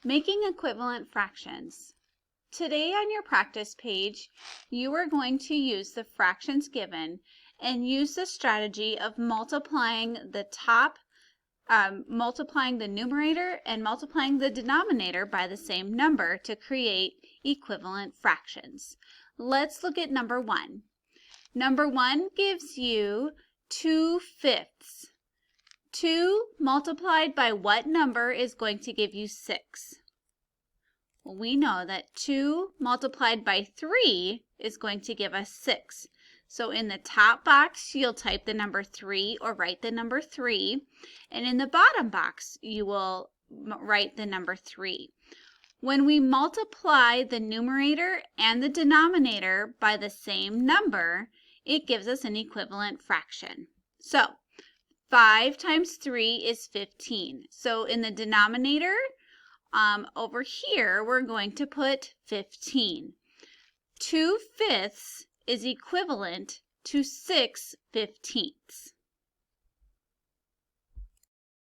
Making equivalent fractions. Today on your practice page, you are going to use the fractions given and use the strategy of multiplying the numerator and multiplying the denominator by the same number to create equivalent fractions. Let's look at number 1. Number 1 gives you 2/5. 2 multiplied by what number is going to give you 6? Well, we know that 2 multiplied by 3 is going to give us 6. So in the top box, you'll type the number 3 or write the number 3. And in the bottom box, you will write the number 3. When we multiply the numerator and the denominator by the same number, it gives us an equivalent fraction. So 5 times 3 is 15. So in the denominator, over here, we're going to put 15. 2/5 is equivalent to 6/15.